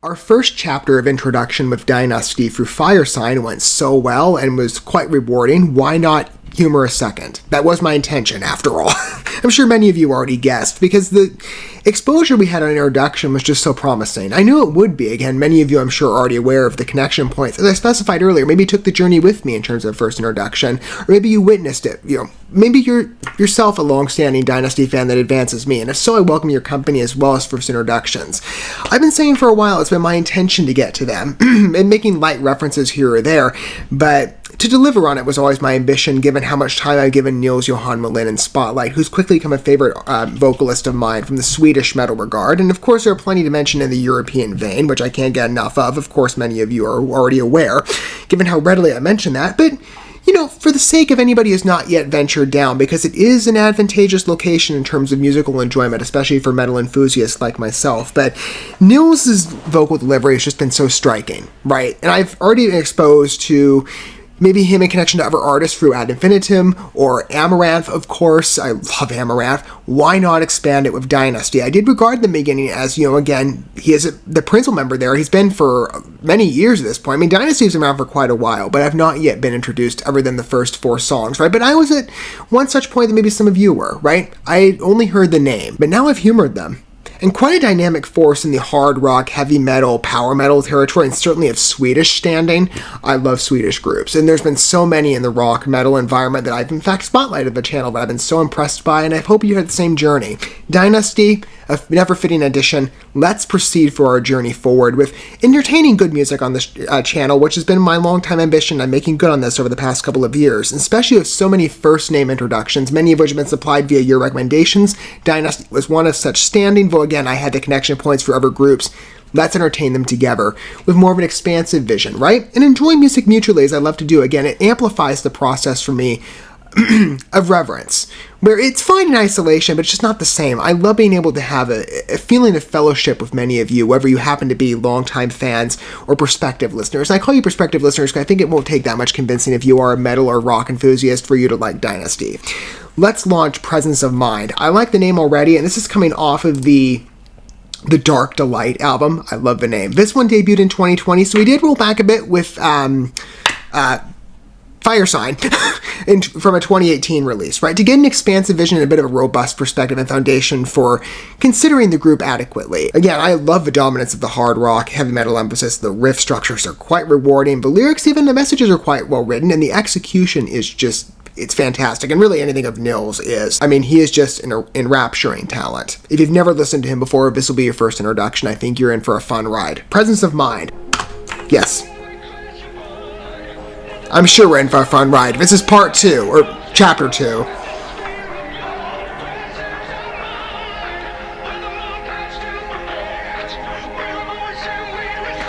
Our first chapter of introduction with DYNAZTY through Fire Sign went so well and was quite rewarding. Why not humor a second? That was my intention, after all. I'm sure many of you already guessed, because the exposure we had on introduction was just so promising. I knew it would be. Again, many of you, I'm sure, are already aware of the connection points. As I specified earlier, maybe you took the journey with me in terms of first introduction, or maybe you witnessed it. Maybe you're yourself a long-standing DYNAZTY fan that advances me, and if so, I welcome your company as well as first introductions. I've been saying for a while it's been my intention to get to them, and making light references here or there, but to deliver on it was always my ambition, given how much time I've given Niels Johan Melinen's spotlight, who's quickly become a favorite vocalist of mine from the Swedish metal regard, and of course there are plenty to mention in the European vein, which I can't get enough of. Of course, many of you are already aware, given how readily I mention that, but for the sake of anybody who's not yet ventured down, because it is an advantageous location in terms of musical enjoyment, especially for metal enthusiasts like myself, but Niels' vocal delivery has just been so striking, right? And I've already been exposed to maybe him in connection to other artists through Ad Infinitum or Amaranth, of course. I love Amaranth. Why not expand it with DYNAZTY? I did regard the beginning as, again, he is the principal member there. He's been for many years at this point. I mean, DYNAZTY's been around for quite a while, but I've not yet been introduced other than the first 4 songs, right? But I was at one such point that maybe some of you were, right? I only heard the name, but now I've humored them. And quite a dynamic force in the hard rock, heavy metal, power metal territory, and certainly of Swedish standing. I love Swedish groups, and there's been so many in the rock metal environment that I've in fact spotlighted the channel that I've been so impressed by, and I hope you had the same journey. DYNAZTY, a never-fitting addition. Let's proceed for our journey forward with entertaining good music on this channel, which has been my long-time ambition. I'm making good on this over the past couple of years, and especially with so many first-name introductions, many of which have been supplied via your recommendations. DYNAZTY was one of such standing, though again, I had the connection points for other groups. Let's entertain them together with more of an expansive vision, right? And enjoy music mutually, as I love to do. Again, it amplifies the process for me of reverence, where it's fine in isolation, but it's just not the same. I love being able to have a feeling of fellowship with many of you, whether you happen to be longtime fans or prospective listeners. And I call you prospective listeners because I think it won't take that much convincing if you are a metal or rock enthusiast for you to like DYNAZTY. Let's launch Presence of Mind. I like the name already, and this is coming off of the Dark Delight album. I love the name. This one debuted in 2020, so we did roll back a bit with Fire Sign from a 2018 release, right? To get an expansive vision and a bit of a robust perspective and foundation for considering the group adequately. Again, I love the dominance of the hard rock, heavy metal emphasis. The riff structures are quite rewarding. The lyrics, even the messages, are quite well written, and the execution is just, it's fantastic. And really anything of Niels is. I mean, he is just an enrapturing talent. If you've never listened to him before, this will be your first introduction. I think you're in for a fun ride. Presence of Mind. Yes. I'm sure we're in for a fun ride. This is part 2, or chapter 2.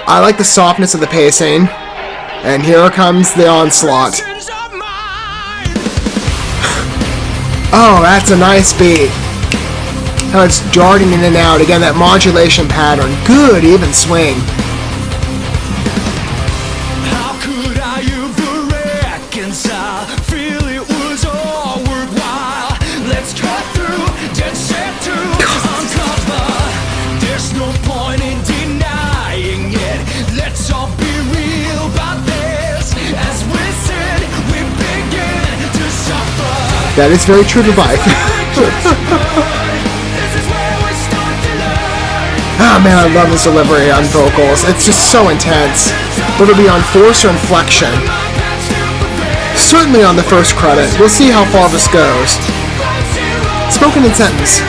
I like the softness of the pacing. And here comes the onslaught. Oh, that's a nice beat. How it's darting in and out. Again, that modulation pattern. Good, even swing. That is very true to life. Ah, man, I love this delivery on vocals. It's just so intense. Whether it be on force or inflection. Certainly on the first credit. We'll see how far this goes. Spoken in sentence.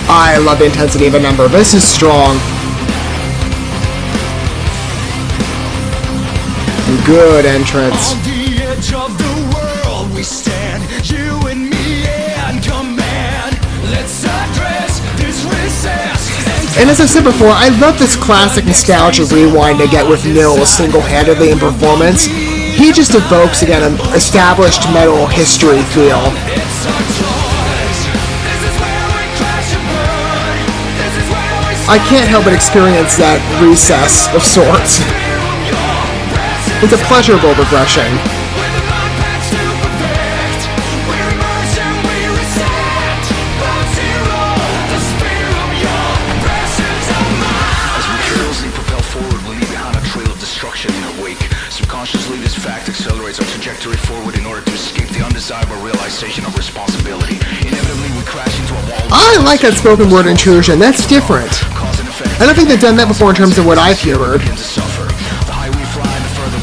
I love the intensity of the number. This is strong. Good entrance. On the edge of the world we stand, you and me and command. Let's address this recess. And as I said before, I love this classic nostalgia rewind I get with Niels single-handedly in performance. He just evokes, again, an established metal history feel. I can't help but experience that recess of sorts. It's a pleasurable regression. realization of responsibility. Inevitably we crash into a wall. I like that spoken word intrusion. That's different. I don't think they've done that before in terms of what I've heard.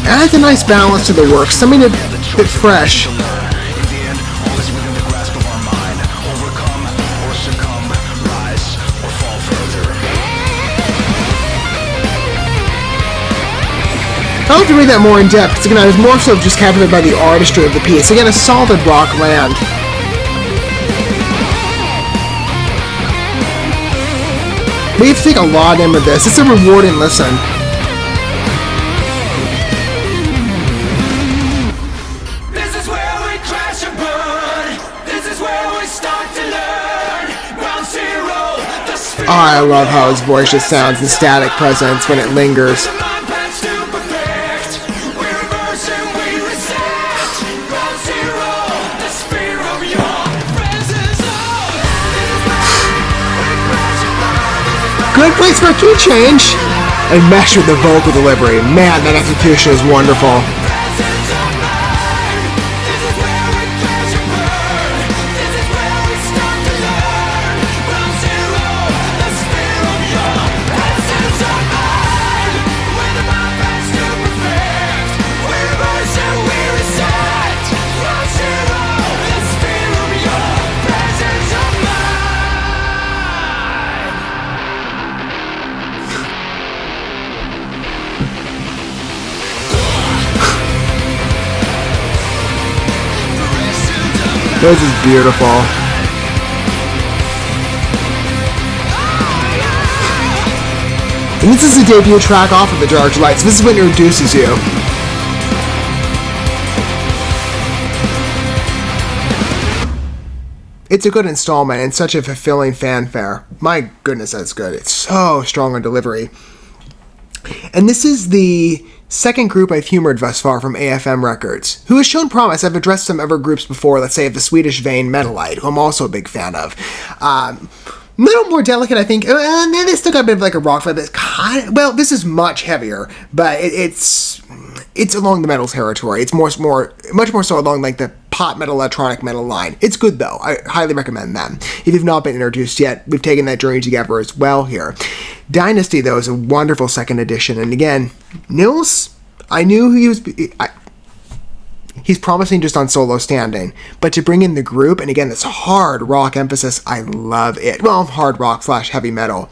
Adds a nice balance to the work, something a bit fresh. I'll have to read that more in depth, because again, I was more so just captivated by the artistry of the piece. Again, a solid rock land. We have to take a lot in with this. It's a rewarding listen. This is where we crash and burn. This is where we start to learn. Ground zero, the spirit. I love how his voice just sounds in static presence when it lingers. Good place for a key change. And mesh with the vocal delivery. Man, that execution is wonderful. This is beautiful. And this is the debut track off of the Dark Lights. This is what introduces you. It's a good installment and such a fulfilling fanfare. My goodness, that's good. It's so strong on delivery. And this is the second group I've humored thus far from AFM Records, who has shown promise. I've addressed some other groups before, let's say of the Swedish vein Metalite, who I'm also a big fan of. Little more delicate, I think. They still got a bit of like a rock vibe. Kind of, well, this is much heavier, but it's along the metal territory. It's much more so along like the pop metal, electronic metal line. It's good though. I highly recommend them. If you've not been introduced yet, we've taken that journey together as well here. Dynasty though is a wonderful second edition, and again, Nils, I knew he was. He's promising just on solo standing, but to bring in the group, and again, this hard rock emphasis, I love it. Well, hard rock / heavy metal.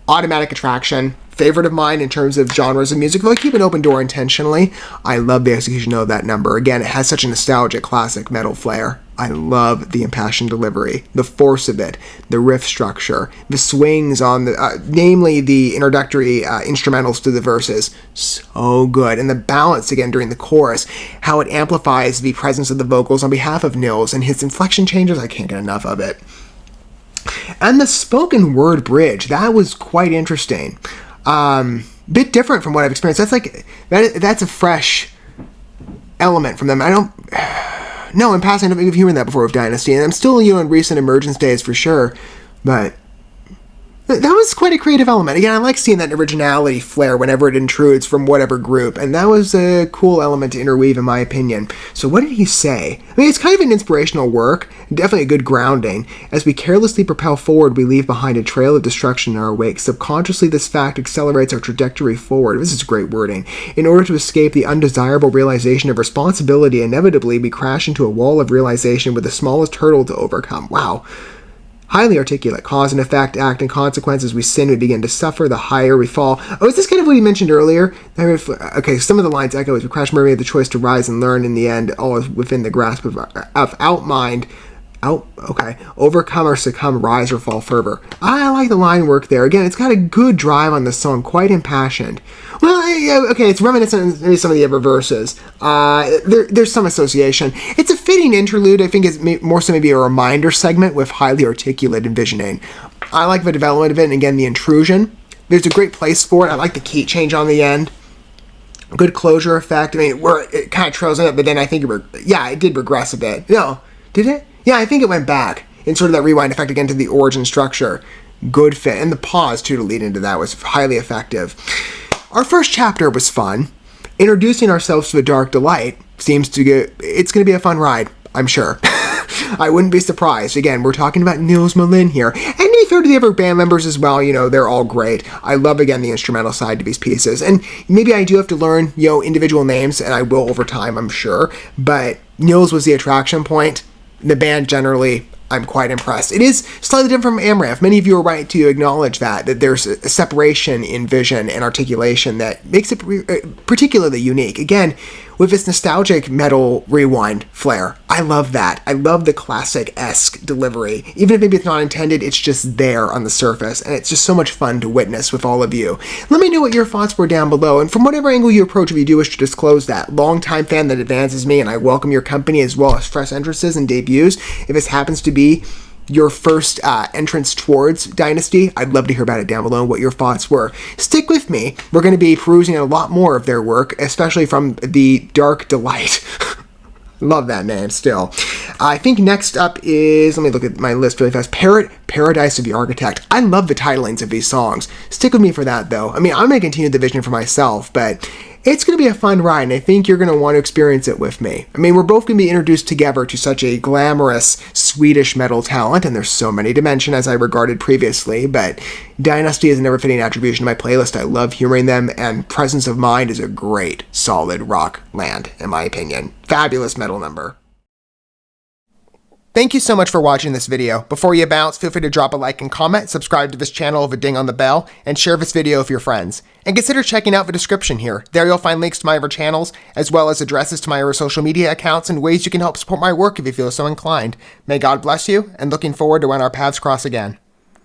Automatic attraction, favorite of mine in terms of genres of music, though I keep an open door intentionally. I love the execution of that number. Again, it has such a nostalgic classic metal flair. I love the impassioned delivery, the force of it, the riff structure, the swings on the, namely the introductory instrumentals to the verses. So good. And the balance again during the chorus, how it amplifies the presence of the vocals on behalf of Nils and his inflection changes. I can't get enough of it. And the spoken word bridge, that was quite interesting. Bit different from what I've experienced. That's a fresh element from them. No, in passing, I don't think I've hearing that before with Dynasty, and I'm still, in recent emergence days for sure, but that was quite a creative element. Again, I like seeing that originality flare whenever it intrudes from whatever group, and that was a cool element to interweave, in my opinion. So what did he say? I mean, it's kind of an inspirational work, definitely a good grounding. As we carelessly propel forward, we leave behind a trail of destruction in our wake. Subconsciously, this fact accelerates our trajectory forward. This is great wording. In order to escape the undesirable realization of responsibility, inevitably, we crash into a wall of realization with the smallest hurdle to overcome. Wow. Highly articulate. Cause and effect, act and consequence. As we sin, we begin to suffer. The higher we fall. Oh, is this kind of what he mentioned earlier? Okay, some of the lines echo as we crash, we made the choice to rise and learn. In the end, all is within the grasp of outmind. Overcome or succumb, rise or fall further. I like the line work there. Again, it's got a good drive on the song, quite impassioned. Well, okay, it's reminiscent of maybe some of the other verses. There's some association. It's a fitting interlude. I think it's more so maybe a reminder segment with highly articulate envisioning. I like the development of it, and again, the intrusion. There's a great place for it. I like the key change on the end. Good closure effect. I mean, where it kind of trails in it, but then I think it did regress a bit. No, did it? Yeah, I think it went back in sort of that rewind effect again to the origin structure. Good fit. And the pause, too, to lead into that was highly effective. Our first chapter was fun. Introducing ourselves to the Dark Delight it's going to be a fun ride, I'm sure. I wouldn't be surprised. Again, we're talking about Nils Malin here. And to be fair to the other band members as well, they're all great. I love, again, the instrumental side to these pieces. And maybe I do have to learn, individual names, and I will over time, I'm sure. But Nils was the attraction point. The band generally, I'm quite impressed. It is slightly different from Amrath. Many of you are right to acknowledge that there's a separation in vision and articulation that makes it particularly unique. Again, with this nostalgic metal rewind flair. I love that. I love the classic-esque delivery. Even if maybe it's not intended, it's just there on the surface, and it's just so much fun to witness with all of you. Let me know what your thoughts were down below, and from whatever angle you approach, if you do wish to disclose that. Longtime fan that advances me, and I welcome your company as well as fresh entrances and debuts. If this happens to be your first entrance towards Dynasty, I'd love to hear about it down below and what your thoughts were. Stick with me. We're going to be perusing a lot more of their work, especially from the Dark Delight. Love that name still. I think next up is, let me look at my list really fast, Paradise of the Architect. I love the titlings of these songs. Stick with me for that though. I'm going to continue the vision for myself, but it's going to be a fun ride, and I think you're going to want to experience it with me. We're both going to be introduced together to such a glamorous Swedish metal talent, and there's so many to mention as I regarded previously, but Dynasty is a never-fitting attribution to my playlist. I love hearing them, and Presence of Mind is a great, solid rock land, in my opinion. Fabulous metal number. Thank you so much for watching this video. Before you bounce, feel free to drop a like and comment, subscribe to this channel with a ding on the bell, and share this video with your friends. And consider checking out the description here. There you'll find links to my other channels, as well as addresses to my other social media accounts and ways you can help support my work if you feel so inclined. May God bless you, and looking forward to when our paths cross again.